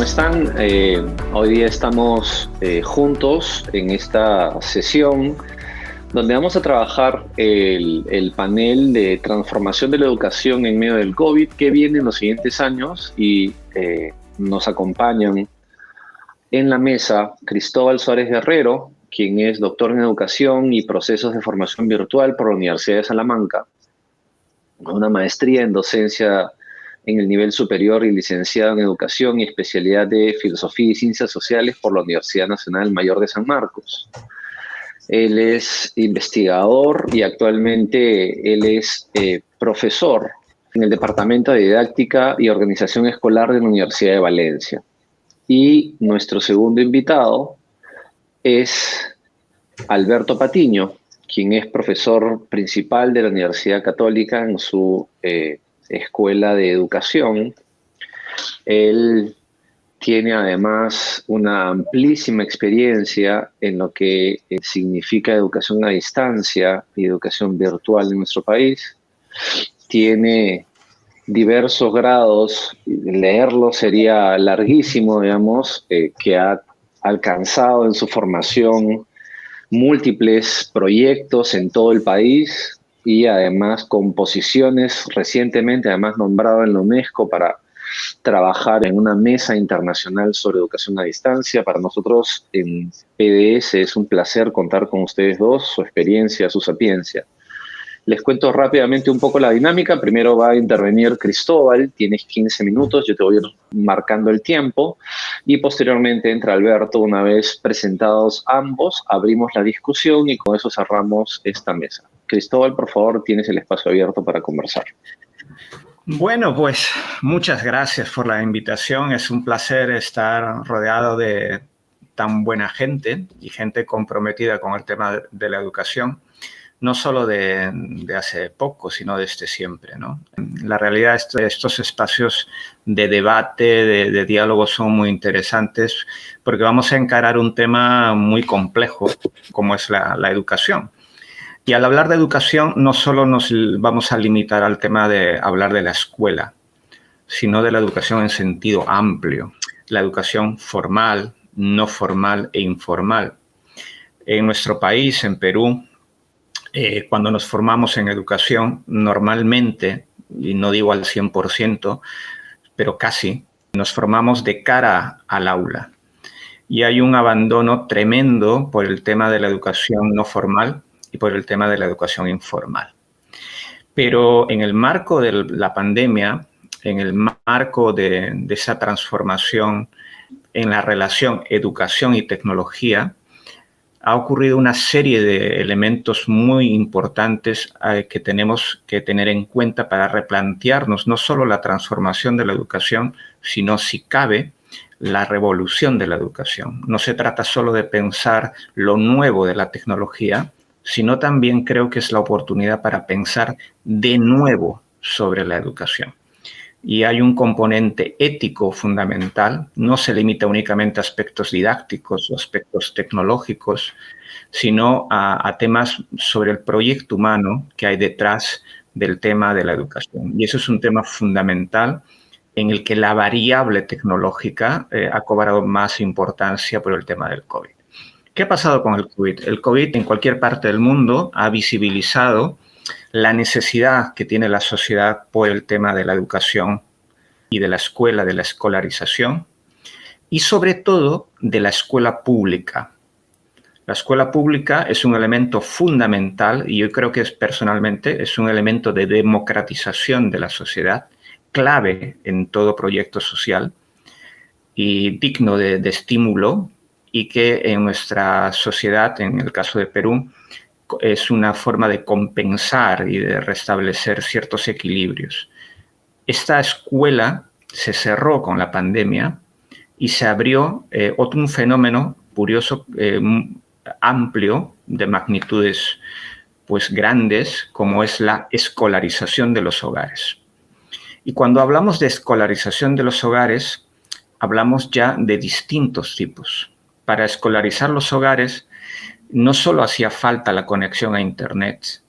¿cómo están? Hoy día estamos juntos en esta sesión donde vamos a trabajar el panel de transformación de la educación en medio del COVID que viene en los siguientes años y nos acompañan en la mesa Cristóbal Suárez Guerrero, quien es doctor en educación y procesos de formación virtual por la Universidad de Salamanca, una maestría en docencia en el nivel superior y licenciado en Educación y especialidad de Filosofía y Ciencias Sociales por la Universidad Nacional Mayor de San Marcos. Él es investigador y actualmente él es profesor en el Departamento de Didáctica y Organización Escolar de la Universidad de Valencia. Y nuestro segundo invitado es Alberto Patiño, quien es profesor principal de la Universidad Católica en su Escuela de Educación. Él tiene además una amplísima experiencia en lo que significa educación a distancia y educación virtual en nuestro país. Tiene diversos grados, leerlo sería larguísimo, digamos, que ha alcanzado en su formación múltiples proyectos en todo el país y además composiciones recientemente, además nombrado en la UNESCO para trabajar en una mesa internacional sobre educación a distancia. Para nosotros en PDS es un placer contar con ustedes dos, su experiencia, su sapiencia. Les cuento rápidamente un poco la dinámica. Primero va a intervenir Cristóbal, tienes 15 minutos, yo te voy a ir marcando el tiempo y posteriormente entra Alberto. Una vez presentados ambos, abrimos la discusión y con eso cerramos esta mesa. Cristóbal, por favor, tienes el espacio abierto para conversar. Bueno, pues muchas gracias por la invitación. Es un placer estar rodeado de tan buena gente y gente comprometida con el tema de la educación. No solo de hace poco, sino desde siempre, ¿no? La realidad es que estos espacios de debate, de diálogo son muy interesantes porque vamos a encarar un tema muy complejo como es la educación. Y al hablar de educación no solo nos vamos a limitar al tema de hablar de la escuela, sino de la educación en sentido amplio, la educación formal, no formal e informal. En nuestro país, en Perú, cuando nos formamos en educación, normalmente, y no digo al 100%, pero casi, nos formamos de cara al aula. Y hay un abandono tremendo por el tema de la educación no formal y por el tema de la educación informal. Pero en el marco de la pandemia, en el marco de esa transformación en la relación educación y tecnología, ha ocurrido una serie de elementos muy importantes que tenemos que tener en cuenta para replantearnos no solo la transformación de la educación, sino, si cabe, la revolución de la educación. No se trata solo de pensar lo nuevo de la tecnología, sino también creo que es la oportunidad para pensar de nuevo sobre la educación. Y hay un componente ético fundamental, no se limita únicamente a aspectos didácticos o aspectos tecnológicos, sino a temas sobre el proyecto humano que hay detrás del tema de la educación. Y eso es un tema fundamental en el que la variable tecnológica ha cobrado más importancia por el tema del COVID. ¿Qué ha pasado con el COVID? El COVID en cualquier parte del mundo ha visibilizado la necesidad que tiene la sociedad por el tema de la educación y de la escuela, de la escolarización, y sobre todo de la escuela pública. La escuela pública es un elemento fundamental y yo creo que personalmente es un elemento de democratización de la sociedad, clave en todo proyecto social y digno de estímulo, y que en nuestra sociedad, en el caso de Perú, es una forma de compensar y de restablecer ciertos equilibrios. Esta escuela se cerró con la pandemia y se abrió un fenómeno curioso, amplio, de magnitudes pues grandes, como es la escolarización de los hogares. Y cuando hablamos de escolarización de los hogares, hablamos ya de distintos tipos. Para escolarizar los hogares no solo hacía falta la conexión a Internet,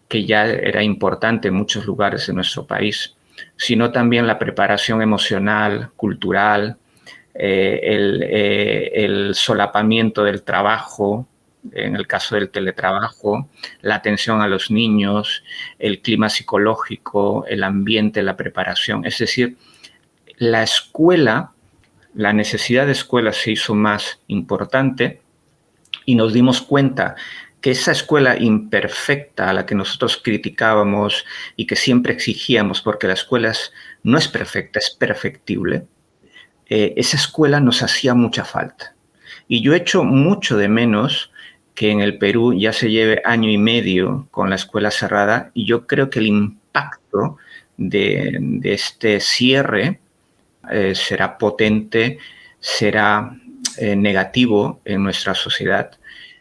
que ya era importante en muchos lugares de nuestro país, sino también la preparación emocional, cultural, el solapamiento del trabajo, en el caso del teletrabajo, la atención a los niños, el clima psicológico, el ambiente, la preparación. Es decir, la escuela, la necesidad de escuela se hizo más importante y nos dimos cuenta que esa escuela imperfecta a la que nosotros criticábamos y que siempre exigíamos, porque la escuela no es perfecta, es perfectible, esa escuela nos hacía mucha falta. Y yo echo mucho de menos que en el Perú ya se lleve año y medio con la escuela cerrada, y yo creo que el impacto de este cierre será potente, será negativo en nuestra sociedad.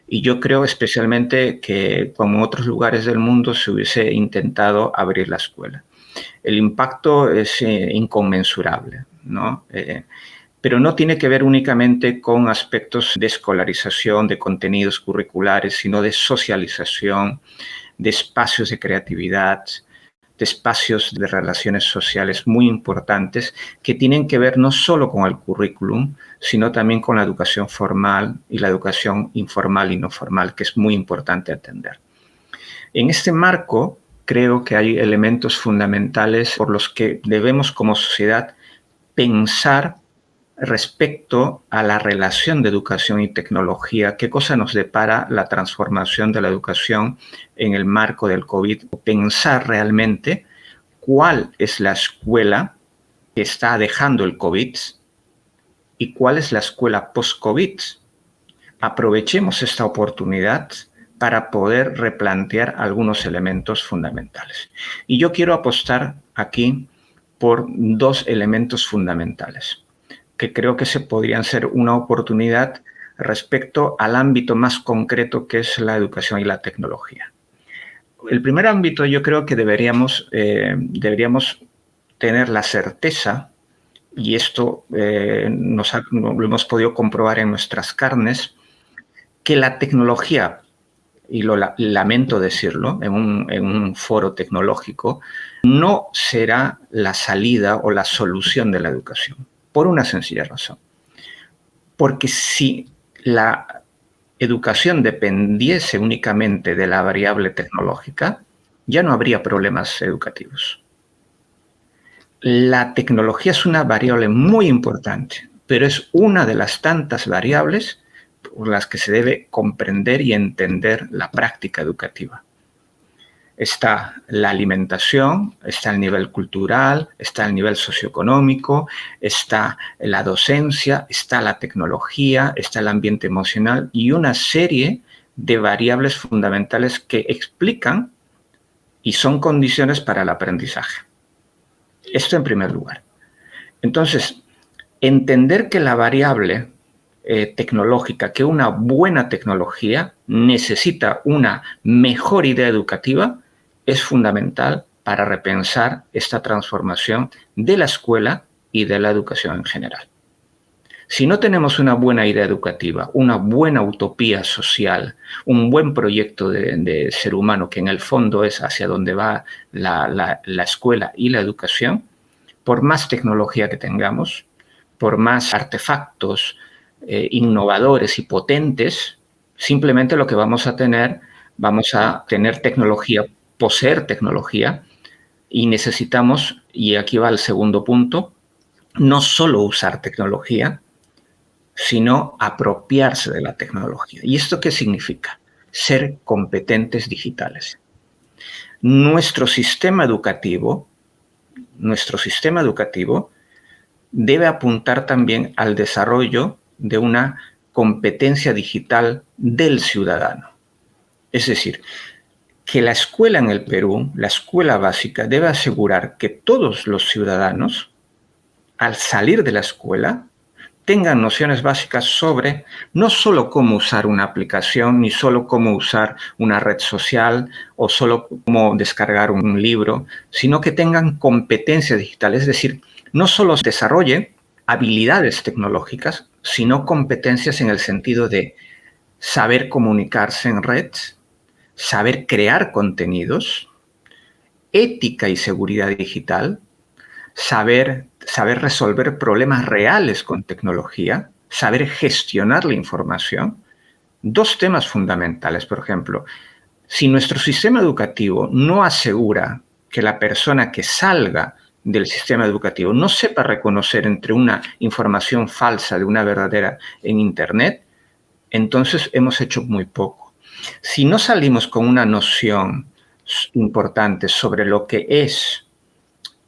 Y yo creo especialmente que, como en otros lugares del mundo, se hubiese intentado abrir la escuela. El impacto es inconmensurable, ¿no? Pero no tiene que ver únicamente con aspectos de escolarización, de contenidos curriculares, sino de socialización, de espacios de creatividad, de espacios de relaciones sociales muy importantes que tienen que ver no solo con el currículum, sino también con la educación formal y la educación informal y no formal, que es muy importante atender. En este marco, creo que hay elementos fundamentales por los que debemos como sociedad pensar respecto a la relación de educación y tecnología, qué cosa nos depara la transformación de la educación en el marco del COVID, pensar realmente cuál es la escuela que está dejando el COVID y cuál es la escuela post-COVID. Aprovechemos esta oportunidad para poder replantear algunos elementos fundamentales. Y yo quiero apostar aquí por dos elementos fundamentales que creo que se podrían ser una oportunidad respecto al ámbito más concreto que es la educación y la tecnología. El primer ámbito, yo creo que deberíamos tener la certeza, y esto lo hemos podido comprobar en nuestras carnes, que la tecnología, y lamento decirlo en un foro tecnológico, no será la salida o la solución de la educación. Por una sencilla razón. Porque si la educación dependiese únicamente de la variable tecnológica, ya no habría problemas educativos. La tecnología es una variable muy importante, pero es una de las tantas variables por las que se debe comprender y entender la práctica educativa. Está la alimentación, está el nivel cultural, está el nivel socioeconómico, está la docencia, está la tecnología, está el ambiente emocional y una serie de variables fundamentales que explican y son condiciones para el aprendizaje. Esto en primer lugar. Entonces, entender que la variable tecnológica, que una buena tecnología necesita una mejor idea educativa, es fundamental para repensar esta transformación de la escuela y de la educación en general. Si no tenemos una buena idea educativa, una buena utopía social, un buen proyecto de ser humano, que en el fondo es hacia donde va la escuela y la educación, por más tecnología que tengamos, por más artefactos innovadores y potentes, simplemente lo que vamos a tener tecnología, poseer tecnología, y necesitamos, y aquí va el segundo punto, no solo usar tecnología, sino apropiarse de la tecnología. ¿Y esto qué significa? Ser competentes digitales. Nuestro sistema educativo debe apuntar también al desarrollo de una competencia digital del ciudadano. Es decir, que la escuela en el Perú, la escuela básica, debe asegurar que todos los ciudadanos, al salir de la escuela, tengan nociones básicas sobre no solo cómo usar una aplicación, ni solo cómo usar una red social o solo cómo descargar un libro, sino que tengan competencias digitales, es decir, no solo desarrollen habilidades tecnológicas, sino competencias en el sentido de saber comunicarse en red, saber crear contenidos, ética y seguridad digital, saber saber resolver problemas reales con tecnología, saber gestionar la información. Dos temas fundamentales, por ejemplo, si nuestro sistema educativo no asegura que la persona que salga del sistema educativo no sepa reconocer entre una información falsa de una verdadera en Internet, entonces hemos hecho muy poco. Si no salimos con una noción importante sobre lo que es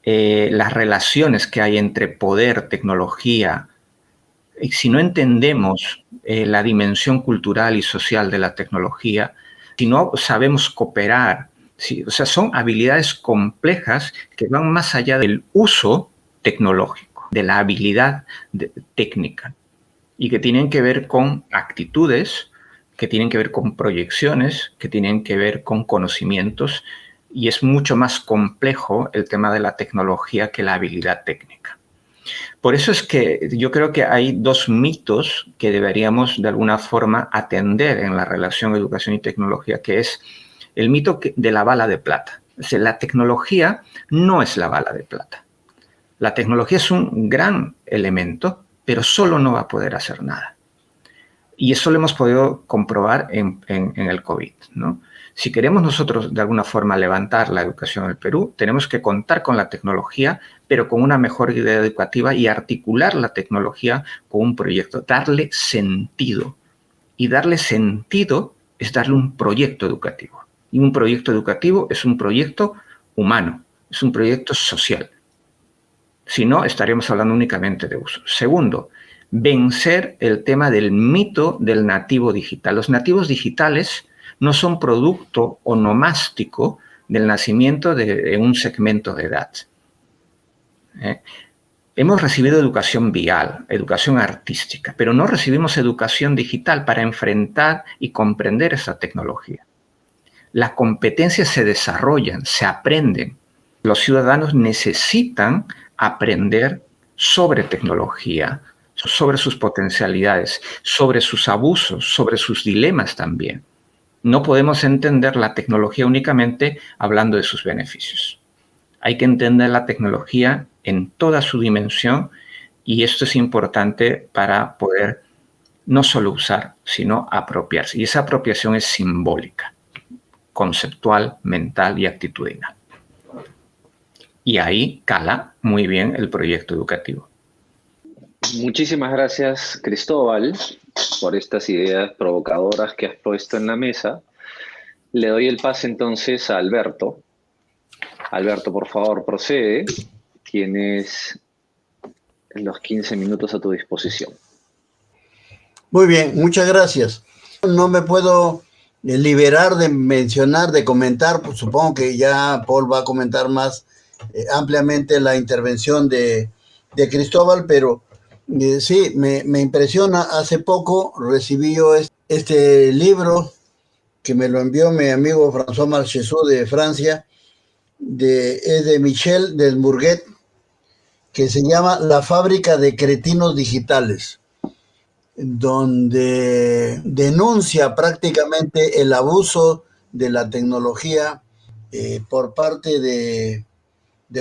las relaciones que hay entre poder, tecnología, y si no entendemos la dimensión cultural y social de la tecnología, si no sabemos cooperar, o sea, son habilidades complejas que van más allá del uso tecnológico, de la habilidad técnica, y que tienen que ver con actitudes, que tienen que ver con proyecciones, que tienen que ver con conocimientos, y es mucho más complejo el tema de la tecnología que la habilidad técnica. Por eso es que yo creo que hay dos mitos que deberíamos de alguna forma atender en la relación educación y tecnología, que es el mito de la bala de plata. O sea, la tecnología no es la bala de plata. La tecnología es un gran elemento, pero solo no va a poder hacer nada. Y eso lo hemos podido comprobar en el COVID, ¿no? Si queremos nosotros de alguna forma levantar la educación en el Perú, tenemos que contar con la tecnología, pero con una mejor idea educativa y articular la tecnología con un proyecto, darle sentido. Y darle sentido es darle un proyecto educativo. Y un proyecto educativo es un proyecto humano, es un proyecto social. Si no, estaríamos hablando únicamente de uso. Segundo, vencer el tema del mito del nativo digital. Los nativos digitales no son producto onomástico del nacimiento de un segmento de edad. Hemos recibido educación vial, educación artística, pero no recibimos educación digital para enfrentar y comprender esa tecnología. Las competencias se desarrollan, se aprenden. Los ciudadanos necesitan aprender sobre tecnología, sobre sus potencialidades, sobre sus abusos, sobre sus dilemas también. No podemos entender la tecnología únicamente hablando de sus beneficios. Hay que entender la tecnología en toda su dimensión y esto es importante para poder no solo usar, sino apropiarse. Y esa apropiación es simbólica, conceptual, mental y actitudinal. Y ahí cala muy bien el proyecto educativo. Muchísimas gracias, Cristóbal, por estas ideas provocadoras que has puesto en la mesa. Le doy el pase entonces a Alberto. Alberto, por favor, procede. Tienes los 15 minutos a tu disposición. Muy bien, muchas gracias. No me puedo liberar de mencionar, de comentar, pues supongo que ya Paul va a comentar más ampliamente la intervención de Cristóbal, pero sí, me impresiona. Hace poco recibí yo este libro que me lo envió mi amigo François Marchesou de Francia, es de Michel Delbourget, que se llama La fábrica de cretinos digitales, donde denuncia prácticamente el abuso de la tecnología por parte de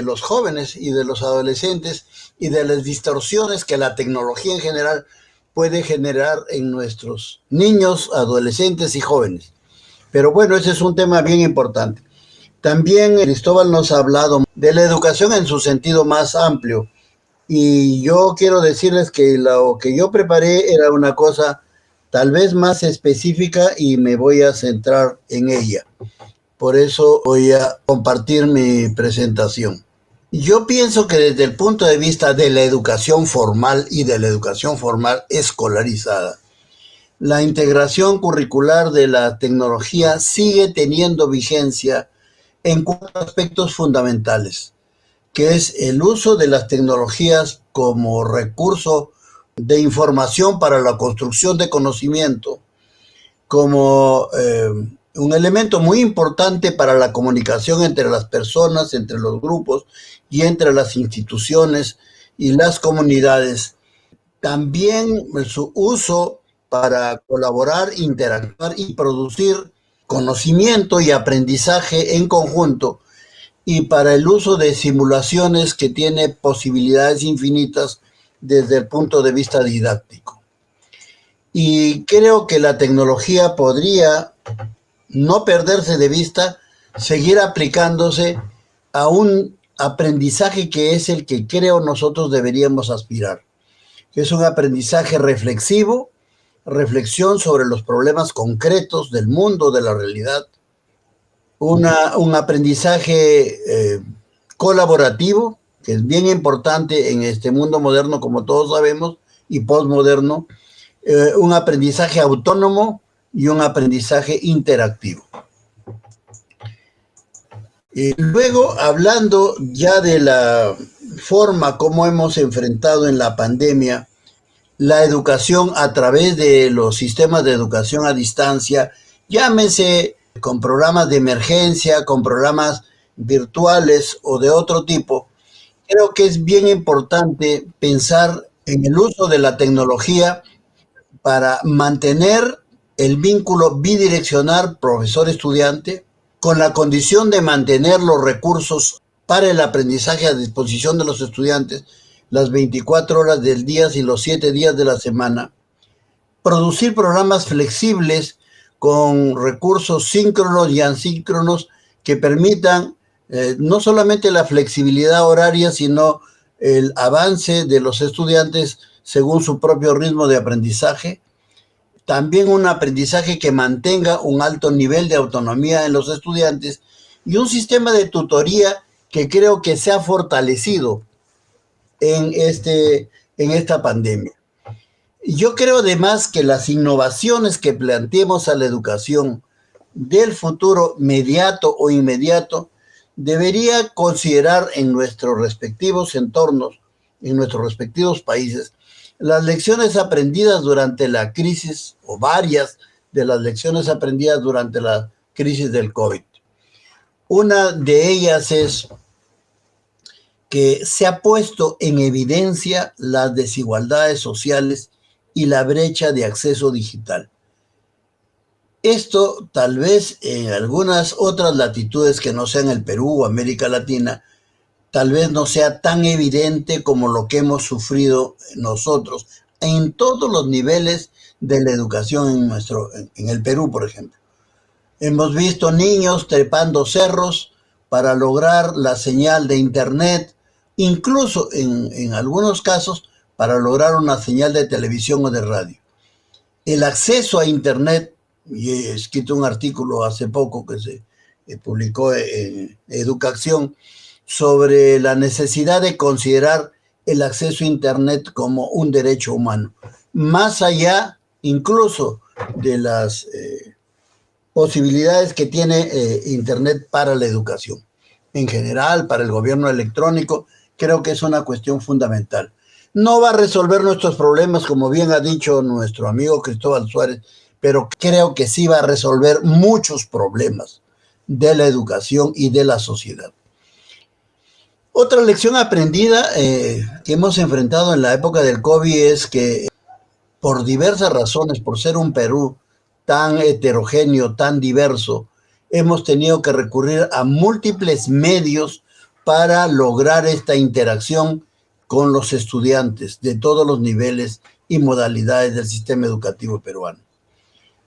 los jóvenes y de los adolescentes y de las distorsiones que la tecnología en general puede generar en nuestros niños, adolescentes y jóvenes. Pero bueno, ese es un tema bien importante. También Cristóbal nos ha hablado de la educación en su sentido más amplio. Y yo quiero decirles que lo que yo preparé era una cosa tal vez más específica y me voy a centrar en ella. Por eso voy a compartir mi presentación. Yo pienso que desde el punto de vista de la educación formal y de la educación formal escolarizada, la integración curricular de la tecnología sigue teniendo vigencia en 4 aspectos fundamentales, que es el uso de las tecnologías como recurso de información para la construcción de conocimiento, como un elemento muy importante para la comunicación entre las personas, entre los grupos y entre las instituciones y las comunidades. También su uso para colaborar, interactuar y producir conocimiento y aprendizaje en conjunto, y para el uso de simulaciones que tiene posibilidades infinitas desde el punto de vista didáctico. Y creo que la tecnología podría no perderse de vista, seguir aplicándose a un aprendizaje que es el que creo nosotros deberíamos aspirar, que es un aprendizaje reflexivo, reflexión sobre los problemas concretos del mundo, de la realidad, un aprendizaje colaborativo, que es bien importante en este mundo moderno, como todos sabemos, y postmoderno, un aprendizaje autónomo y un aprendizaje interactivo. Luego, hablando ya de la forma como hemos enfrentado en la pandemia la educación a través de los sistemas de educación a distancia, llámese con programas de emergencia, con programas virtuales o de otro tipo, creo que es bien importante pensar en el uso de la tecnología para mantener el vínculo bidireccional profesor-estudiante, con la condición de mantener los recursos para el aprendizaje a disposición de los estudiantes las 24 horas del día y los 7 días de la semana, producir programas flexibles con recursos síncronos y asíncronos que permitan no solamente la flexibilidad horaria, sino el avance de los estudiantes según su propio ritmo de aprendizaje. También un aprendizaje que mantenga un alto nivel de autonomía en los estudiantes y un sistema de tutoría que creo que se ha fortalecido en esta pandemia. Yo creo además que las innovaciones que planteemos a la educación del futuro mediato o inmediato debería considerar en nuestros respectivos entornos, en nuestros respectivos países, las lecciones aprendidas durante la crisis o varias de las lecciones aprendidas durante la crisis del COVID. Una de ellas es que se ha puesto en evidencia las desigualdades sociales y la brecha de acceso digital. Esto tal vez en algunas otras latitudes que no sean el Perú o América Latina, tal vez no sea tan evidente como lo que hemos sufrido nosotros en todos los niveles de la educación en el Perú, por ejemplo. Hemos visto niños trepando cerros para lograr la señal de internet, incluso en algunos casos para lograr una señal de televisión o de radio. El acceso a internet, y he escrito un artículo hace poco que se publicó en Educación, sobre la necesidad de considerar el acceso a internet como un derecho humano, más allá incluso de las posibilidades que tiene internet para la educación. En general, para el gobierno electrónico, creo que es una cuestión fundamental. No va a resolver nuestros problemas, como bien ha dicho nuestro amigo Cristóbal Suárez, pero creo que sí va a resolver muchos problemas de la educación y de la sociedad. Otra lección aprendida que hemos enfrentado en la época del COVID es que por diversas razones, por ser un Perú tan heterogéneo, tan diverso, hemos tenido que recurrir a múltiples medios para lograr esta interacción con los estudiantes de todos los niveles y modalidades del sistema educativo peruano.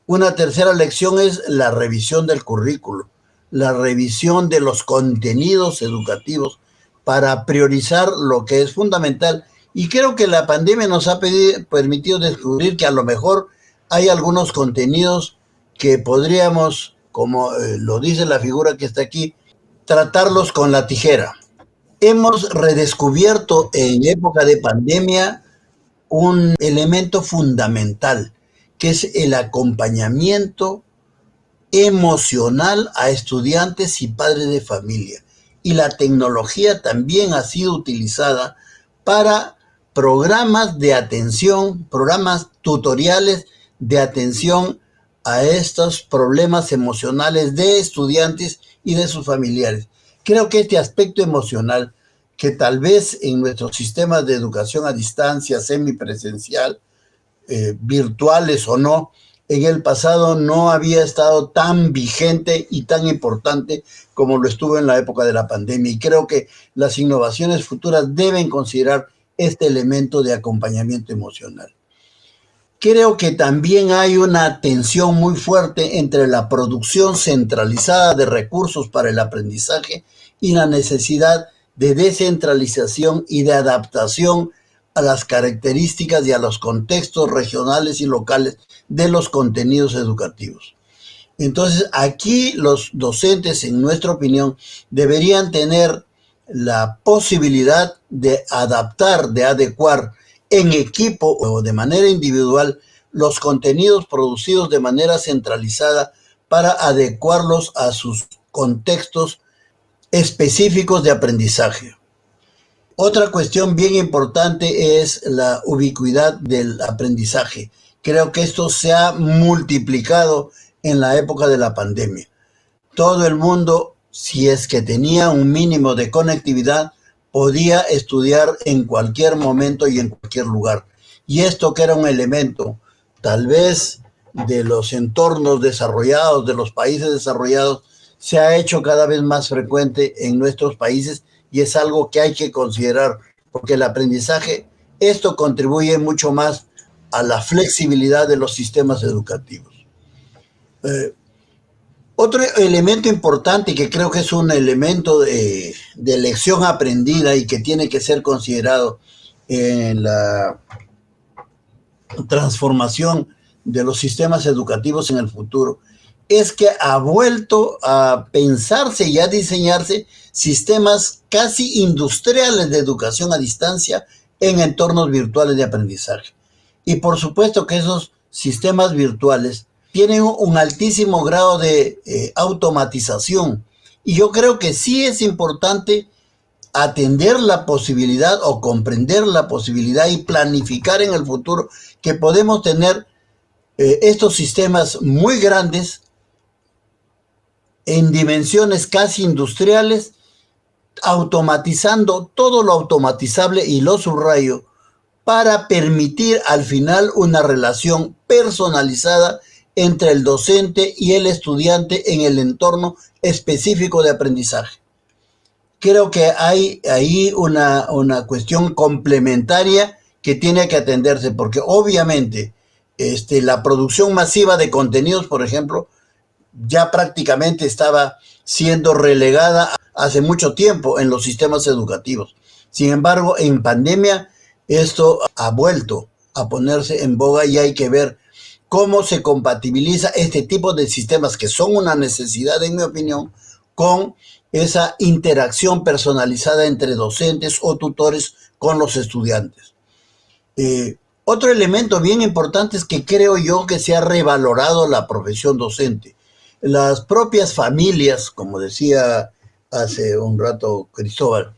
Una tercera lección es la revisión del currículo, la revisión de los contenidos educativos para priorizar lo que es fundamental. Y creo que la pandemia nos ha permitido descubrir que a lo mejor hay algunos contenidos que podríamos, como lo dice la figura que está aquí, tratarlos con la tijera. Hemos redescubierto en época de pandemia un elemento fundamental, que es el acompañamiento emocional a estudiantes y padres de familia. Y la tecnología también ha sido utilizada para programas de atención, programas tutoriales de atención a estos problemas emocionales de estudiantes y de sus familiares. Creo que este aspecto emocional, que tal vez en nuestros sistemas de educación a distancia, semipresencial, virtuales o no, en el pasado no había estado tan vigente y tan importante como lo estuvo en la época de la pandemia. Y creo que las innovaciones futuras deben considerar este elemento de acompañamiento emocional. Creo que también hay una tensión muy fuerte entre la producción centralizada de recursos para el aprendizaje y la necesidad de descentralización y de adaptación a las características y a los contextos regionales y locales de los contenidos educativos. Entonces, aquí los docentes, en nuestra opinión, deberían tener la posibilidad de adaptar, de adecuar en equipo o de manera individual los contenidos producidos de manera centralizada para adecuarlos a sus contextos específicos de aprendizaje. Otra cuestión bien importante es la ubicuidad del aprendizaje. Creo que esto se ha multiplicado en la época de la pandemia. Todo el mundo, si es que tenía un mínimo de conectividad, podía estudiar en cualquier momento y en cualquier lugar. Y esto, que era un elemento tal vez de los entornos desarrollados, de los países desarrollados, se ha hecho cada vez más frecuente en nuestros países, y es algo que hay que considerar, porque el aprendizaje, esto contribuye mucho más a la flexibilidad de los sistemas educativos. Otro elemento importante, que creo que es un elemento de lección aprendida y que tiene que ser considerado en la transformación de los sistemas educativos en el futuro, es que ha vuelto a pensarse y a diseñarse sistemas casi industriales de educación a distancia en entornos virtuales de aprendizaje. Y por supuesto que esos sistemas virtuales tienen un altísimo grado de automatización. Y yo creo que sí es importante atender la posibilidad o comprender la posibilidad y planificar en el futuro que podemos tener estos sistemas muy grandes en dimensiones casi industriales, automatizando todo lo automatizable, y lo subrayo, para permitir al final una relación personalizada entre el docente y el estudiante en el entorno específico de aprendizaje. Creo que hay ahí una cuestión complementaria que tiene que atenderse, porque obviamente la producción masiva de contenidos, por ejemplo, ya prácticamente estaba siendo relegada hace mucho tiempo en los sistemas educativos. Sin embargo, en pandemia esto ha vuelto a ponerse en boga, y hay que ver cómo se compatibiliza este tipo de sistemas, que son una necesidad, en mi opinión, con esa interacción personalizada entre docentes o tutores con los estudiantes. Otro elemento bien importante es que creo yo que se ha revalorado la profesión docente. Las propias familias, como decía hace un rato Cristóbal,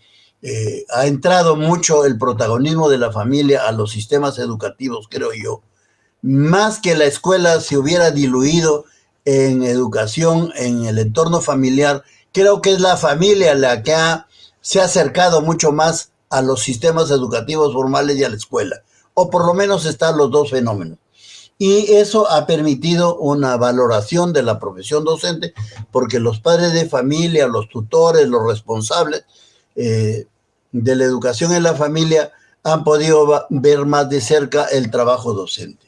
ha entrado mucho el protagonismo de la familia a los sistemas educativos, creo yo. Más que la escuela se hubiera diluido en educación, en el entorno familiar, creo que es la familia la que se ha acercado mucho más a los sistemas educativos formales y a la escuela, o por lo menos están los dos fenómenos. Y eso ha permitido una valoración de la profesión docente, porque los padres de familia, los tutores, los responsables de la educación en la familia han podido ver más de cerca el trabajo docente.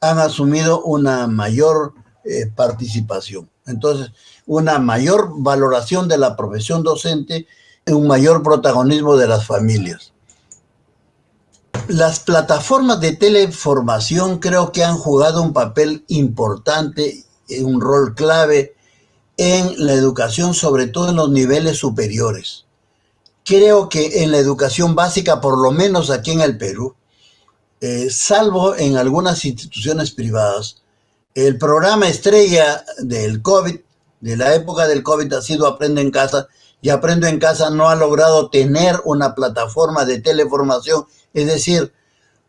Han asumido una mayor participación. Entonces, una mayor valoración de la profesión docente, un mayor protagonismo de las familias. Las plataformas de teleformación creo que han jugado un papel importante, un rol clave en la educación, sobre todo en los niveles superiores. Creo que en la educación básica, por lo menos aquí en el Perú, salvo en algunas instituciones privadas, el programa estrella del COVID, de la época del COVID, ha sido Aprende en Casa, y Aprendo en Casa no ha logrado tener una plataforma de teleformación, es decir,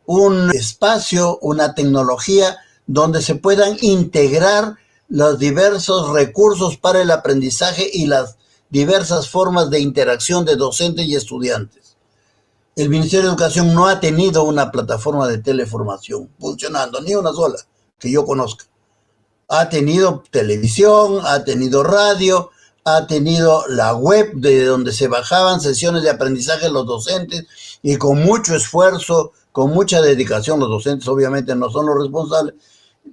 un espacio, una tecnología donde se puedan integrar los diversos recursos para el aprendizaje y las diversas formas de interacción de docentes y estudiantes. El Ministerio de Educación no ha tenido una plataforma de teleformación funcionando, ni una sola, que yo conozca. Ha tenido televisión, ha tenido radio, ha tenido la web de donde se bajaban sesiones de aprendizaje los docentes y con mucho esfuerzo, con mucha dedicación, los docentes obviamente no son los responsables,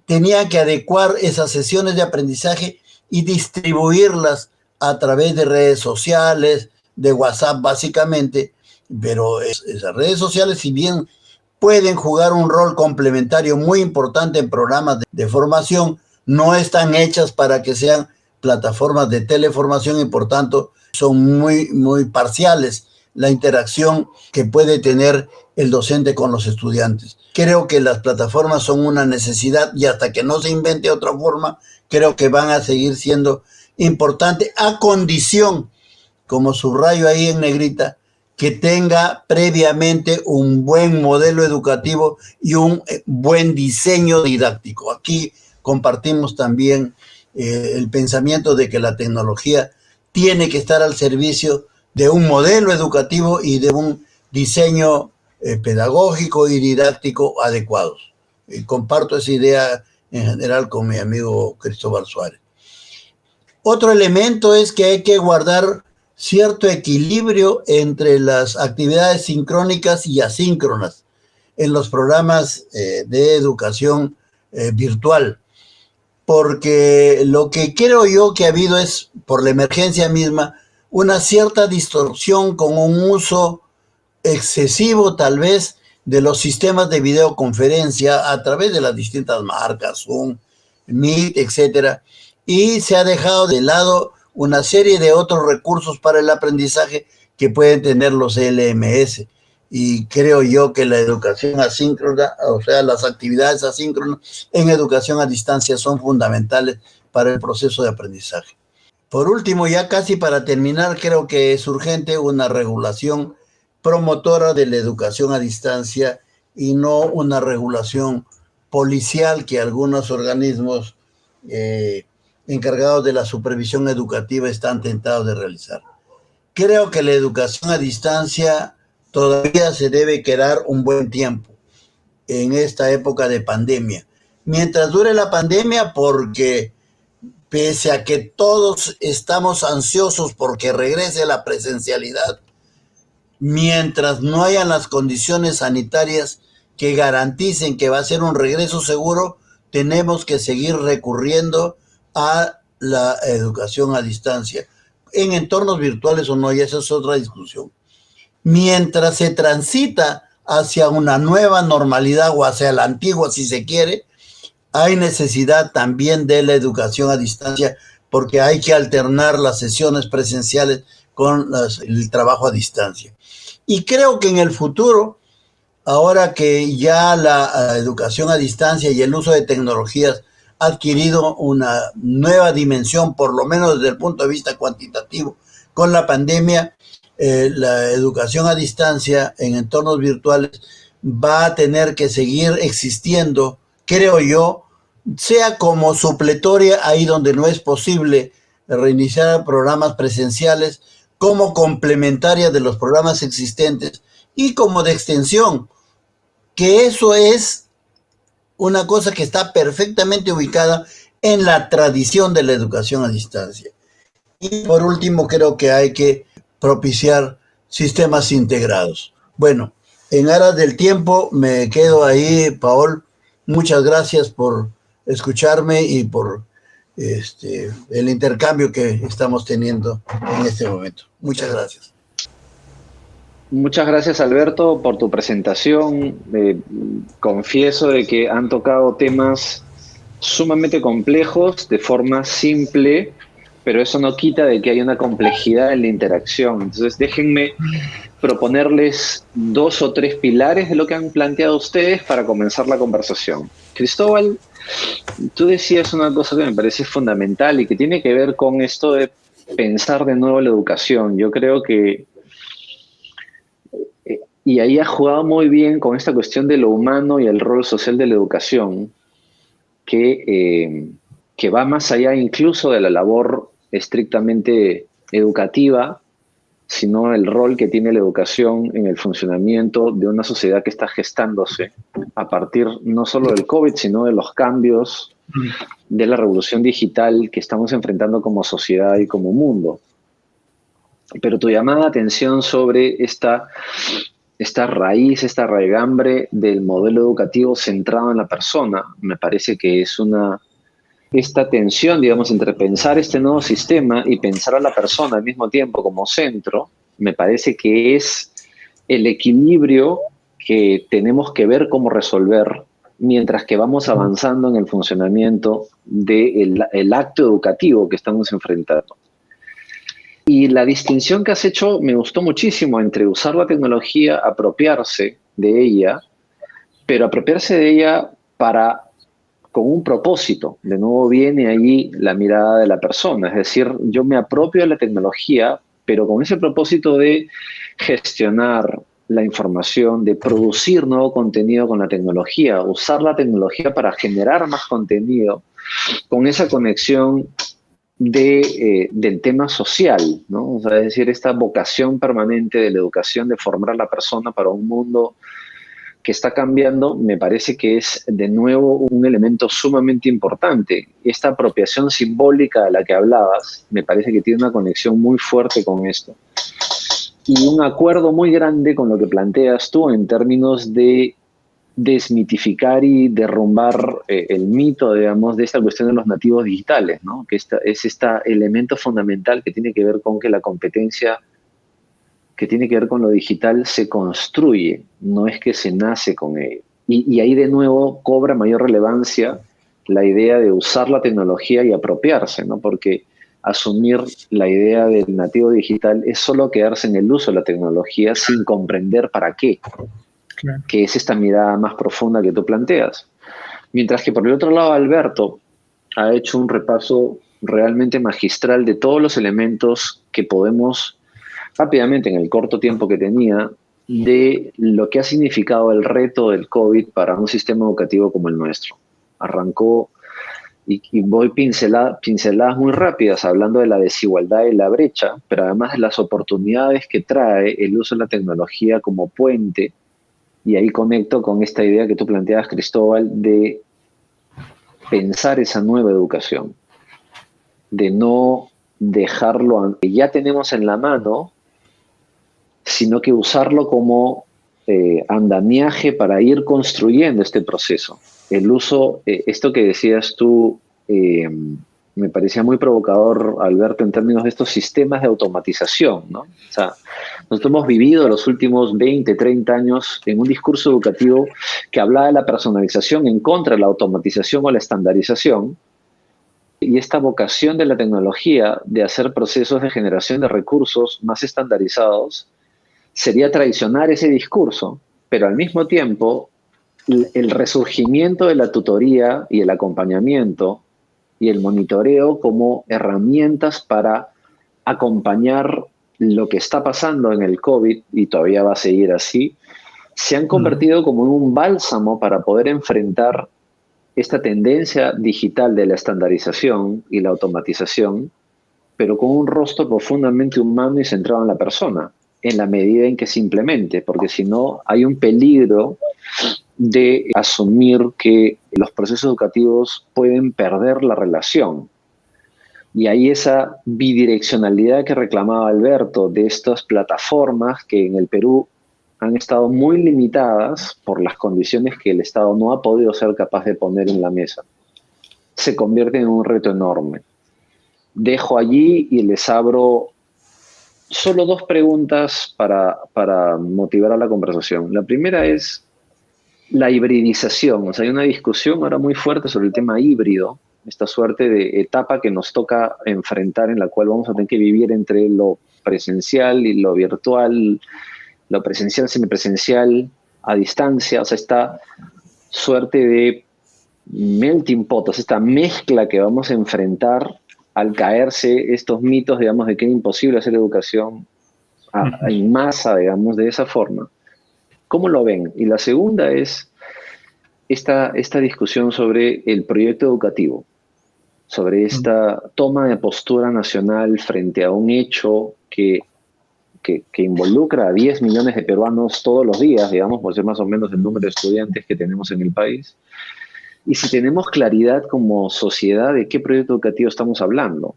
tenían que adecuar esas sesiones de aprendizaje y distribuirlas a través de redes sociales, de WhatsApp básicamente, pero esas redes sociales, si bien pueden jugar un rol complementario muy importante en programas de formación, no están hechas para que sean plataformas de teleformación y por tanto son muy parciales la interacción que puede tener el docente con los estudiantes. Creo que las plataformas son una necesidad y hasta que no se invente otra forma, creo que van a seguir siendo importantes a condición, como subrayo ahí en negrita, que tenga previamente un buen modelo educativo y un buen diseño didáctico. Aquí compartimos también el pensamiento de que la tecnología tiene que estar al servicio de un modelo educativo y de un diseño pedagógico y didáctico adecuados. Comparto esa idea en general con mi amigo Cristóbal Suárez. Otro elemento es que hay que guardar cierto equilibrio entre las actividades sincrónicas y asíncronas en los programas de educación virtual, porque lo que creo yo que ha habido es, por la emergencia misma, una cierta distorsión con un uso excesivo tal vez de los sistemas de videoconferencia a través de las distintas marcas, Zoom, Meet, etcétera, y se ha dejado de lado una serie de otros recursos para el aprendizaje que pueden tener los LMS. Y creo yo que la educación asíncrona, o sea, las actividades asíncronas en educación a distancia son fundamentales para el proceso de aprendizaje. Por último, ya casi para terminar, creo que es urgente una regulación promotora de la educación a distancia y no una regulación policial que algunos organismos encargados de la supervisión educativa están tentados de realizar. Creo que la educación a distancia todavía se debe quedar un buen tiempo en esta época de pandemia. Mientras dure la pandemia, porque pese a que todos estamos ansiosos porque regrese la presencialidad, mientras no hayan las condiciones sanitarias que garanticen que va a ser un regreso seguro, tenemos que seguir recurriendo a la educación a distancia, en entornos virtuales o no, y esa es otra discusión. Mientras se transita hacia una nueva normalidad o hacia la antigua, si se quiere, hay necesidad también de la educación a distancia porque hay que alternar las sesiones presenciales con el trabajo a distancia. Y creo que en el futuro, ahora que ya la educación a distancia y el uso de tecnologías ha adquirido una nueva dimensión, por lo menos desde el punto de vista cuantitativo, con la pandemia, la educación a distancia en entornos virtuales va a tener que seguir existiendo, creo yo, sea como supletoria ahí donde no es posible reiniciar programas presenciales, como complementaria de los programas existentes y como de extensión, que eso es una cosa que está perfectamente ubicada en la tradición de la educación a distancia. Y por último, creo que hay que propiciar sistemas integrados. Bueno, en aras del tiempo me quedo ahí, Paol. Muchas gracias por escucharme y por el intercambio que estamos teniendo en este momento. Muchas gracias. Muchas gracias, Alberto, por tu presentación. Confieso de que han tocado temas sumamente complejos de forma simple, pero eso no quita de que hay una complejidad en la interacción. Entonces, déjenme proponerles 2 o 3 pilares de lo que han planteado ustedes para comenzar la conversación. Cristóbal, tú decías una cosa que me parece fundamental y que tiene que ver con esto de pensar de nuevo la educación. Yo creo que, y ahí has jugado muy bien con esta cuestión de lo humano y el rol social de la educación, que va más allá incluso de la labor estrictamente educativa, sino el rol que tiene la educación en el funcionamiento de una sociedad que está gestándose a partir no solo del COVID, sino de los cambios de la revolución digital que estamos enfrentando como sociedad y como mundo. Pero tu llamada de atención sobre esta raíz, esta raigambre del modelo educativo centrado en la persona, me parece que es esta tensión, digamos, entre pensar este nuevo sistema y pensar a la persona al mismo tiempo como centro, me parece que es el equilibrio que tenemos que ver cómo resolver mientras que vamos avanzando en el funcionamiento del acto educativo que estamos enfrentando. Y la distinción que has hecho me gustó muchísimo entre usar la tecnología, apropiarse de ella, pero apropiarse de ella con un propósito. De nuevo viene allí la mirada de la persona, es decir, yo me apropio de la tecnología, pero con ese propósito de gestionar la información, de producir nuevo contenido con la tecnología, usar la tecnología para generar más contenido, con esa conexión del tema social, ¿no? O sea, es decir, esta vocación permanente de la educación, de formar a la persona para un mundo que está cambiando, me parece que es de nuevo un elemento sumamente importante. Esta apropiación simbólica de la que hablabas, me parece que tiene una conexión muy fuerte con esto. Y un acuerdo muy grande con lo que planteas tú en términos de desmitificar y derrumbar el mito, digamos, de esta cuestión de los nativos digitales, ¿no? Que es este elemento fundamental que tiene que ver con que la competencia que tiene que ver con lo digital se construye, no es que se nace con ello. Y ahí de nuevo cobra mayor relevancia la idea de usar la tecnología y apropiarse, ¿no? Porque asumir la idea del nativo digital es solo quedarse en el uso de la tecnología sin comprender para qué, claro, que es esta mirada más profunda que tú planteas. Mientras que por el otro lado Alberto ha hecho un repaso realmente magistral de todos los elementos que podemos rápidamente, en el corto tiempo que tenía, de lo que ha significado el reto del COVID para un sistema educativo como el nuestro. Arrancó, y voy pinceladas muy rápidas, hablando de la desigualdad y la brecha, pero además de las oportunidades que trae el uso de la tecnología como puente, y ahí conecto con esta idea que tú planteabas, Cristóbal, de pensar esa nueva educación, de no dejarlo que ya tenemos en la mano, sino que usarlo como andamiaje para ir construyendo este proceso. El uso, esto que decías tú, me parecía muy provocador, Alberto, en términos de estos sistemas de automatización, ¿no? O sea, nosotros hemos vivido los últimos 20, 30 años en un discurso educativo que hablaba de la personalización en contra de la automatización o la estandarización, y esta vocación de la tecnología de hacer procesos de generación de recursos más estandarizados sería traicionar ese discurso, pero al mismo tiempo el resurgimiento de la tutoría y el acompañamiento y el monitoreo como herramientas para acompañar lo que está pasando en el COVID, y todavía va a seguir así, se han convertido como en un bálsamo para poder enfrentar esta tendencia digital de la estandarización y la automatización, pero con un rostro profundamente humano y centrado en la persona, en la medida en que se implemente, porque si no hay un peligro de asumir que los procesos educativos pueden perder la relación. Y hay esa bidireccionalidad que reclamaba Alberto de estas plataformas que en el Perú han estado muy limitadas por las condiciones que el Estado no ha podido ser capaz de poner en la mesa. Se convierte en un reto enorme. Dejo allí y les abro solo dos preguntas para motivar a la conversación. La primera es la hibridización. O sea, hay una discusión ahora muy fuerte sobre el tema híbrido, esta suerte de etapa que nos toca enfrentar, en la cual vamos a tener que vivir entre lo presencial y lo virtual, lo presencial, semipresencial, a distancia. O sea, esta suerte de melting pot, o sea, esta mezcla que vamos a enfrentar al caerse estos mitos, digamos, de que es imposible hacer educación en masa, digamos, de esa forma. ¿Cómo lo ven? Y la segunda es esta discusión sobre el proyecto educativo, sobre esta toma de postura nacional frente a un hecho que involucra a 10 millones de peruanos todos los días, digamos, por ser más o menos el número de estudiantes que tenemos en el país, y si tenemos claridad como sociedad de qué proyecto educativo estamos hablando,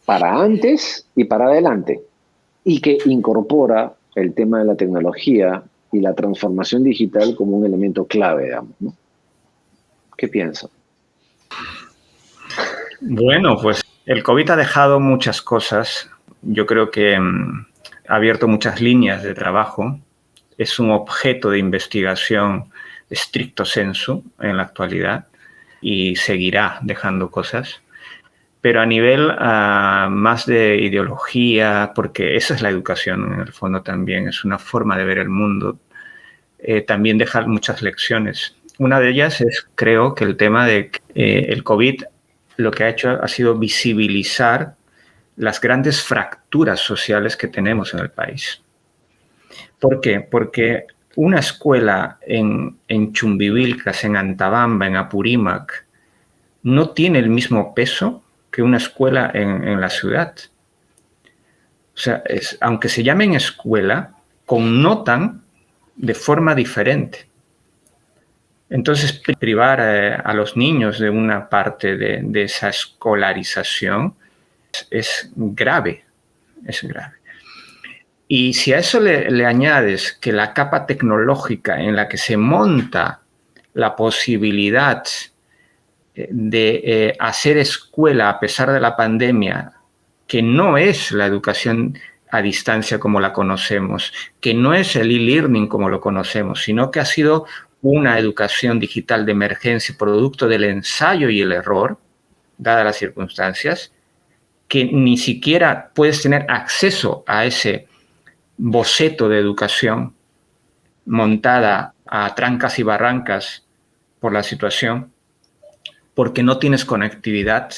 para antes y para adelante, y que incorpora el tema de la tecnología y la transformación digital como un elemento clave, digamos, ¿no? ¿Qué piensan? Bueno, pues el COVID ha dejado muchas cosas. Yo creo que ha abierto muchas líneas de trabajo. Es un objeto de investigación stricto sensu en la actualidad y seguirá dejando cosas. Pero a nivel más de ideología, porque esa es la educación en el fondo también, es una forma de ver el mundo, también deja muchas lecciones. Una de ellas es, creo, que el tema de el COVID lo que ha hecho ha sido visibilizar las grandes fracturas sociales que tenemos en el país. ¿Por qué? Porque una escuela en Chumbivilcas, en Antabamba, en Apurímac, no tiene el mismo peso que una escuela en la ciudad. O sea, aunque se llamen escuela, connotan de forma diferente. Entonces, privar a los niños de una parte de esa escolarización es grave, es grave. Y si a eso le añades que la capa tecnológica en la que se monta la posibilidad de hacer escuela a pesar de la pandemia, que no es la educación a distancia como la conocemos, que no es el e-learning como lo conocemos, sino que ha sido una educación digital de emergencia, producto del ensayo y el error, dadas las circunstancias, que ni siquiera puedes tener acceso a ese boceto de educación montada a trancas y barrancas por la situación, porque no tienes conectividad.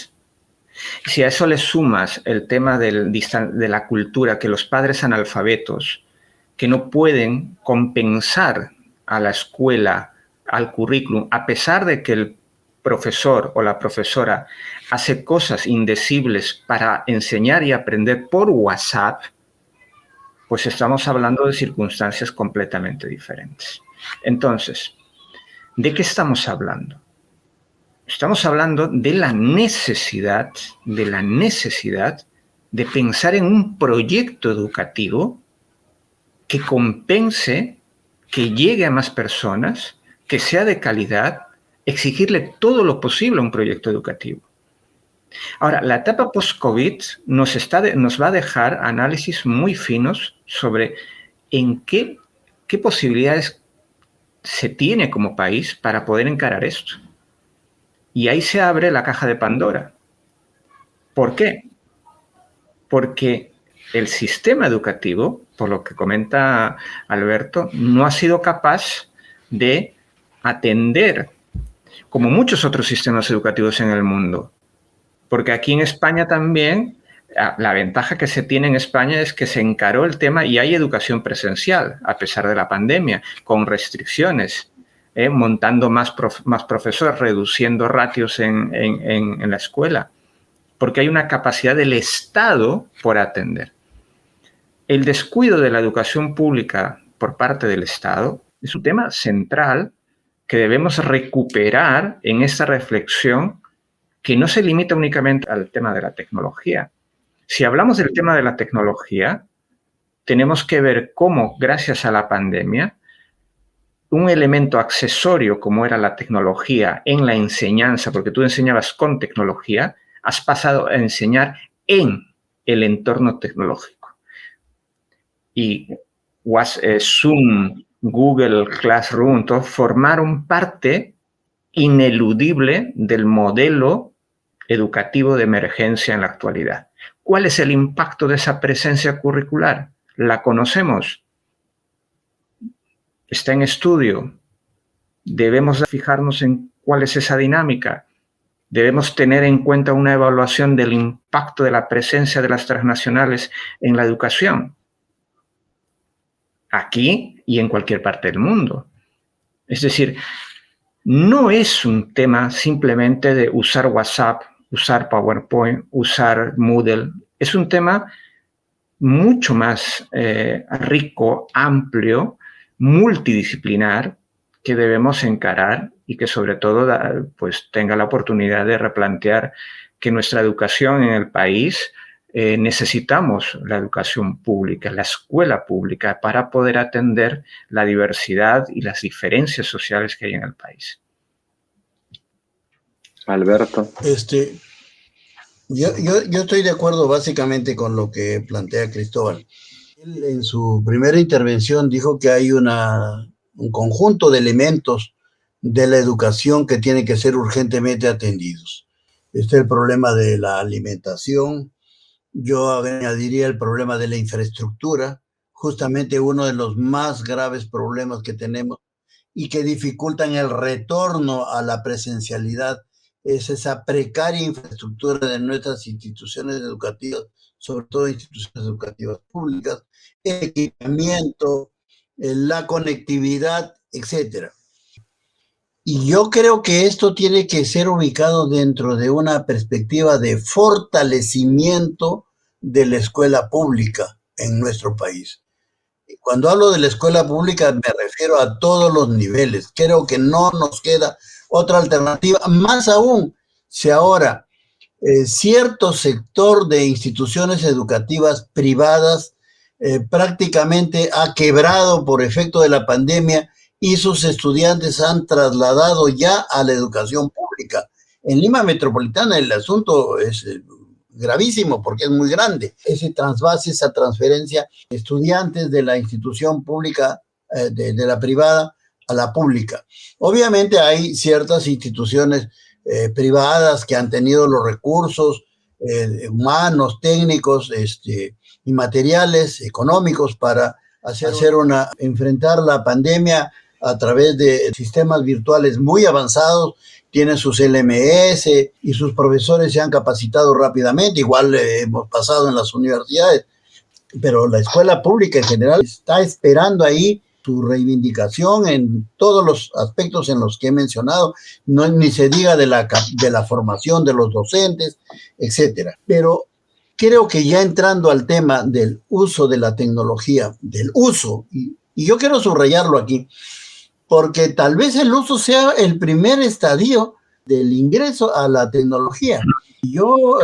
Si a eso le sumas el tema de la cultura, que los padres analfabetos, que no pueden compensar a la escuela, al currículum, a pesar de que el profesor o la profesora hace cosas indecibles para enseñar y aprender por WhatsApp, pues estamos hablando de circunstancias completamente diferentes. Entonces, ¿de qué estamos hablando? Estamos hablando de la necesidad de pensar en un proyecto educativo que compense, que llegue a más personas, que sea de calidad, exigirle todo lo posible a un proyecto educativo. Ahora, la etapa post-COVID nos va a dejar análisis muy finos sobre en qué posibilidades se tiene como país para poder encarar esto. Y ahí se abre la caja de Pandora. ¿Por qué? Porque el sistema educativo, por lo que comenta Alberto, no ha sido capaz de atender, como muchos otros sistemas educativos en el mundo. Porque aquí en España también, la ventaja que se tiene en España es que se encaró el tema y hay educación presencial, a pesar de la pandemia, con restricciones. Montando más profesores, reduciendo ratios en la escuela, porque hay una capacidad del Estado por atender. El descuido de la educación pública por parte del Estado es un tema central que debemos recuperar en esta reflexión que no se limita únicamente al tema de la tecnología. Si hablamos del tema de la tecnología, tenemos que ver cómo, gracias a la pandemia, un elemento accesorio como era la tecnología en la enseñanza, porque tú enseñabas con tecnología, has pasado a enseñar en el entorno tecnológico. Y Zoom, Google Classroom, todo formaron parte ineludible del modelo educativo de emergencia en la actualidad. ¿Cuál es el impacto de esa presencia curricular? ¿La conocemos? Está en estudio. Debemos fijarnos en cuál es esa dinámica. Debemos tener en cuenta una evaluación del impacto de la presencia de las transnacionales en la educación, aquí y en cualquier parte del mundo. Es decir, no es un tema simplemente de usar WhatsApp, usar PowerPoint, usar Moodle. Es un tema mucho más rico, amplio, multidisciplinar, que debemos encarar y que sobre todo pues tenga la oportunidad de replantear que nuestra educación en el país necesitamos la educación pública, la escuela pública, para poder atender la diversidad y las diferencias sociales que hay en el país. Alberto. Yo estoy de acuerdo básicamente con lo que plantea Cristóbal. Él en su primera intervención dijo que hay un conjunto de elementos de la educación que tienen que ser urgentemente atendidos. Este es el problema de la alimentación. Yo añadiría el problema de la infraestructura, justamente uno de los más graves problemas que tenemos y que dificultan el retorno a la presencialidad, es esa precaria infraestructura de nuestras instituciones educativas, sobre todo instituciones educativas públicas, el equipamiento, la conectividad, etcétera. Y yo creo que esto tiene que ser ubicado dentro de una perspectiva de fortalecimiento de la escuela pública en nuestro país. Cuando hablo de la escuela pública me refiero a todos los niveles. Creo que no nos queda otra alternativa, más aún si ahora cierto sector de instituciones educativas privadas prácticamente ha quebrado por efecto de la pandemia y sus estudiantes han trasladado ya a la educación pública. En Lima Metropolitana el asunto es gravísimo porque es muy grande. Ese trasvase, esa transferencia de estudiantes de la institución pública, de la privada a la pública. Obviamente hay ciertas instituciones privadas que han tenido los recursos humanos, técnicos y materiales económicos para enfrentar la pandemia a través de sistemas virtuales muy avanzados, tienen sus LMS y sus profesores se han capacitado rápidamente, igual hemos pasado en las universidades, pero la escuela pública en general está esperando ahí su reivindicación en todos los aspectos en los que he mencionado, no, ni se diga de la formación de los docentes, etcétera. Pero creo que ya entrando al tema del uso de la tecnología, y yo quiero subrayarlo aquí, porque tal vez el uso sea el primer estadio del ingreso a la tecnología. Yo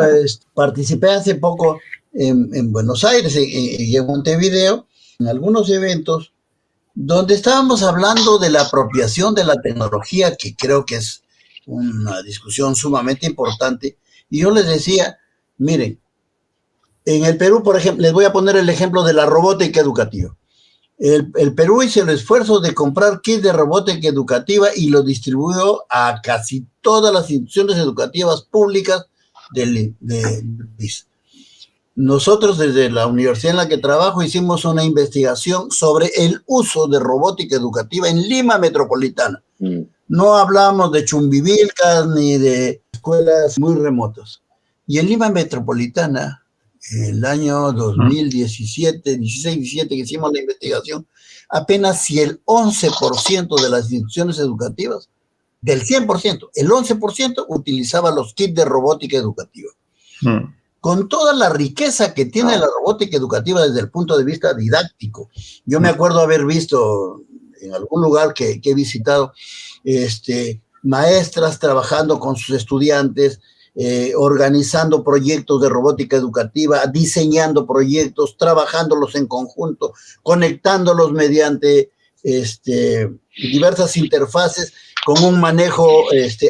participé hace poco en Buenos Aires y en Montevideo, en algunos eventos, donde estábamos hablando de la apropiación de la tecnología, que creo que es una discusión sumamente importante, y yo les decía, miren, en el Perú, por ejemplo, les voy a poner el ejemplo de la robótica educativa. El Perú hizo el esfuerzo de comprar kits de robótica educativa y lo distribuyó a casi todas las instituciones educativas públicas del país. Nosotros desde la universidad en la que trabajo hicimos una investigación sobre el uso de robótica educativa en Lima Metropolitana. No hablamos de Chumbivilcas ni de escuelas muy remotas. Y en Lima Metropolitana, el año 2017, 16-17 que hicimos la investigación, apenas si el 11% de las instituciones educativas, del 100%, el 11% utilizaba los kits de robótica educativa. Con toda la riqueza que tiene la robótica educativa desde el punto de vista didáctico. Yo me acuerdo haber visto en algún lugar que he visitado, maestras trabajando con sus estudiantes, organizando proyectos de robótica educativa, diseñando proyectos, trabajándolos en conjunto, conectándolos mediante diversas interfaces con un manejo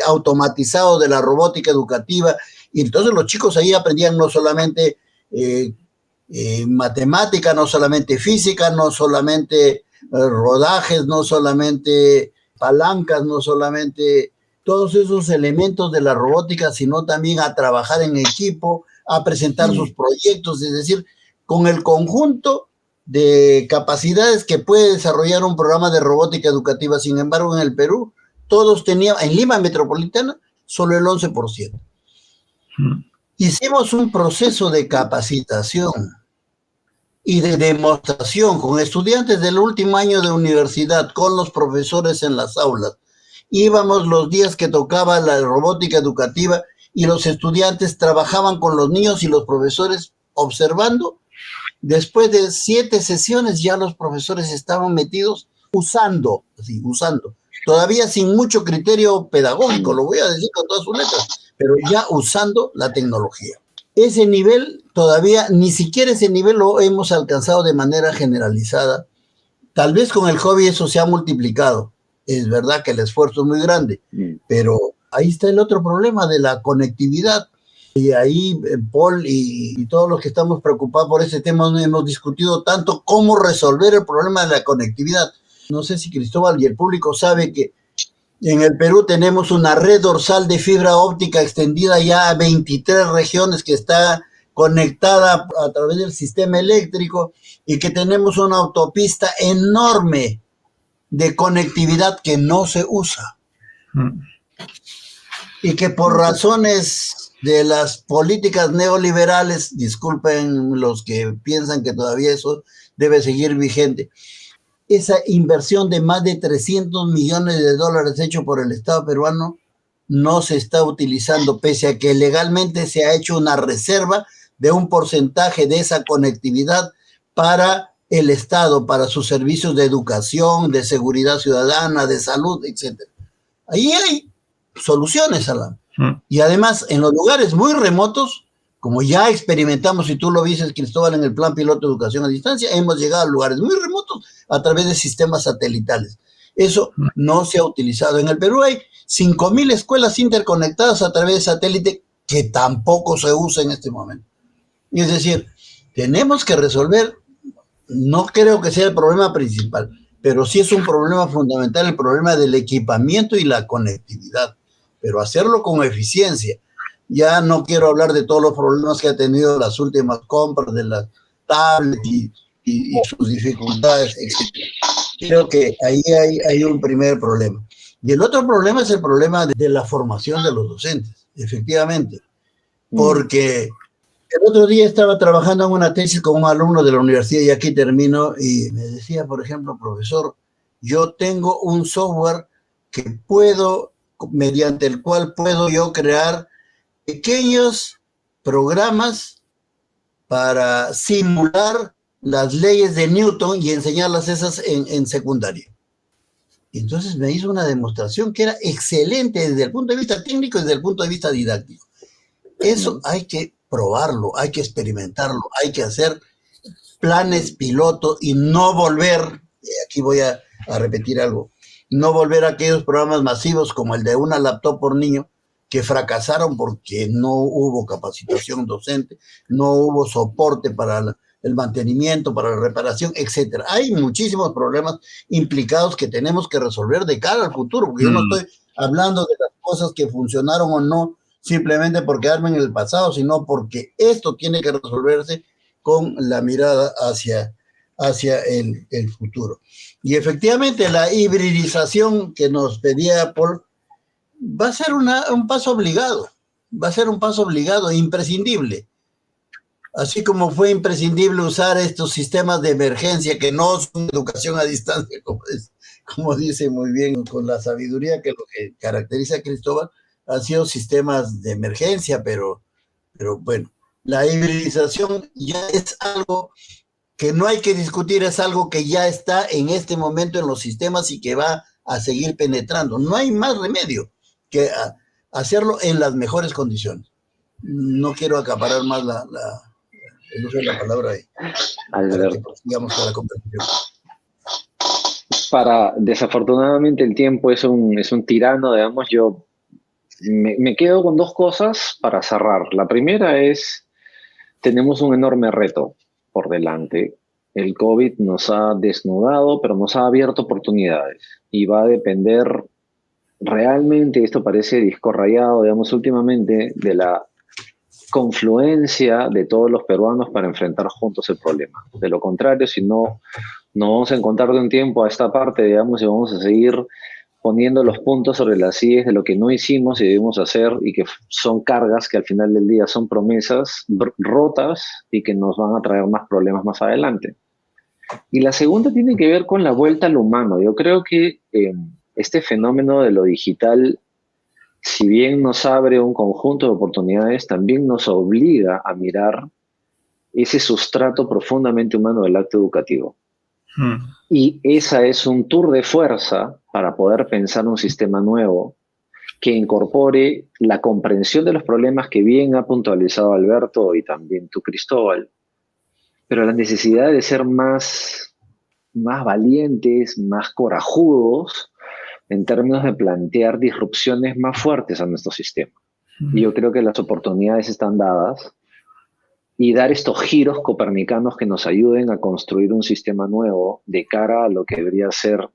automatizado de la robótica educativa. Y entonces los chicos ahí aprendían no solamente matemática, no solamente física, no solamente rodajes, no solamente palancas, no solamente todos esos elementos de la robótica, sino también a trabajar en equipo, a presentar sus proyectos, es decir, con el conjunto de capacidades que puede desarrollar un programa de robótica educativa. Sin embargo, en el Perú, todos tenían, en Lima Metropolitana, solo el 11%. Hicimos un proceso de capacitación y de demostración con estudiantes del último año de universidad, con los profesores en las aulas. Íbamos los días que tocaba la robótica educativa y los estudiantes trabajaban con los niños y los profesores observando. Después de 7 sesiones ya los profesores estaban metidos usando todavía sin mucho criterio pedagógico, lo voy a decir con todas sus letras, pero ya usando la tecnología. Ese nivel, todavía ni siquiera ese nivel lo hemos alcanzado de manera generalizada. Tal vez con el COVID eso se ha multiplicado. Es verdad que el esfuerzo es muy grande, pero ahí está el otro problema de la conectividad. Y ahí Paul y todos los que estamos preocupados por ese tema hemos discutido tanto cómo resolver el problema de la conectividad. No sé si Cristóbal y el público sabe que en el Perú tenemos una red dorsal de fibra óptica extendida ya a 23 regiones que está conectada a través del sistema eléctrico y que tenemos una autopista enorme de conectividad que no se usa. Y que por razones de las políticas neoliberales, disculpen los que piensan que todavía eso debe seguir vigente, esa inversión de más de 300 millones de dólares hecho por el Estado peruano no se está utilizando, pese a que legalmente se ha hecho una reserva de un porcentaje de esa conectividad para el Estado, para sus servicios de educación, de seguridad ciudadana, de salud, etc. Ahí hay soluciones, Alan. Y además, en los lugares muy remotos, como ya experimentamos, y tú lo dices, Cristóbal, en el plan piloto de educación a distancia, hemos llegado a lugares muy remotos a través de sistemas satelitales. Eso no se ha utilizado. En el Perú hay 5,000 escuelas interconectadas a través de satélite que tampoco se usa en este momento. Y es decir, tenemos que resolver, no creo que sea el problema principal, pero sí es un problema fundamental, el problema del equipamiento y la conectividad, pero hacerlo con eficiencia. Ya no quiero hablar de todos los problemas que ha tenido las últimas compras de las tablets y sus dificultades, etc. Creo que ahí hay un primer problema. Y el otro problema es el problema de la formación de los docentes, efectivamente. Porque el otro día estaba trabajando en una tesis con un alumno de la universidad, y aquí termino, y me decía, por ejemplo, profesor, yo tengo un software que mediante el cual puedo yo crear pequeños programas para simular las leyes de Newton y enseñarlas esas en secundaria. Y entonces me hizo una demostración que era excelente desde el punto de vista técnico y desde el punto de vista didáctico. Eso hay que probarlo, hay que experimentarlo, hay que hacer planes piloto y no volver, aquí voy a repetir algo, no volver a aquellos programas masivos como el de una laptop por niño, que fracasaron porque no hubo capacitación docente, no hubo soporte para el mantenimiento, para la reparación, etc. Hay muchísimos problemas implicados que tenemos que resolver de cara al futuro, porque yo no estoy hablando de las cosas que funcionaron o no simplemente por quedarme en el pasado, sino porque esto tiene que resolverse con la mirada hacia el futuro. Y efectivamente la hibridización que nos pedía Paul va a ser un paso obligado, imprescindible. Así como fue imprescindible usar estos sistemas de emergencia que no son educación a distancia, como dice muy bien con la sabiduría que lo que caracteriza a Cristóbal, han sido sistemas de emergencia, pero bueno, la hibridización ya es algo que no hay que discutir, es algo que ya está en este momento en los sistemas y que va a seguir penetrando. No hay más remedio que hacerlo en las mejores condiciones. No quiero acaparar más el uso de la palabra ahí. Para que prosigamos con la conversación. Desafortunadamente el tiempo es un tirano, digamos. Yo me quedo con dos cosas para cerrar. La primera es, tenemos un enorme reto por delante. El COVID nos ha desnudado, pero nos ha abierto oportunidades y va a depender realmente, esto parece disco rayado, digamos, últimamente, de la confluencia de todos los peruanos para enfrentar juntos el problema. De lo contrario, si no, nos vamos a encontrar de un tiempo a esta parte, digamos, y vamos a seguir poniendo los puntos sobre las IES de lo que no hicimos y debemos hacer, y que son cargas que al final del día son promesas rotas y que nos van a traer más problemas más adelante. Y la segunda tiene que ver con la vuelta al humano. Yo creo que este fenómeno de lo digital, si bien nos abre un conjunto de oportunidades, también nos obliga a mirar ese sustrato profundamente humano del acto educativo. Y esa es un tour de fuerza para poder pensar un sistema nuevo que incorpore la comprensión de los problemas que bien ha puntualizado Alberto y también tú, Cristóbal, pero la necesidad de ser más valientes, más corajudos en términos de plantear disrupciones más fuertes a nuestro sistema. Y yo creo que las oportunidades están dadas y dar estos giros copernicanos que nos ayuden a construir un sistema nuevo de cara a lo que debería ser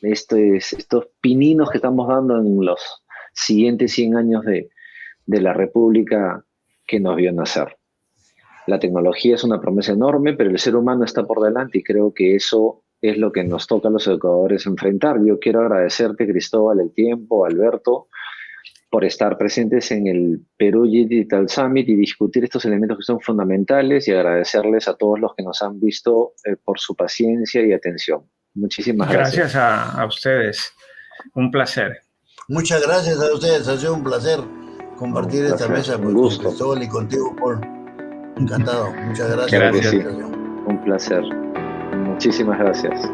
estos pininos que estamos dando en los siguientes 100 años de la República que nos vio nacer. La tecnología es una promesa enorme, pero el ser humano está por delante y creo que eso es lo que nos toca a los educadores enfrentar. Yo quiero agradecerte, Cristóbal, el tiempo, Alberto, por estar presentes en el Perú Digital Summit y discutir estos elementos que son fundamentales, y agradecerles a todos los que nos han visto por su paciencia y atención. Muchísimas gracias. Gracias a ustedes. Un placer. Muchas gracias a ustedes. Ha sido un placer compartir esta mesa con Cristóbal y contigo, Paul. Encantado. Muchas gracias. Claro que sí. Un placer. Muchísimas gracias.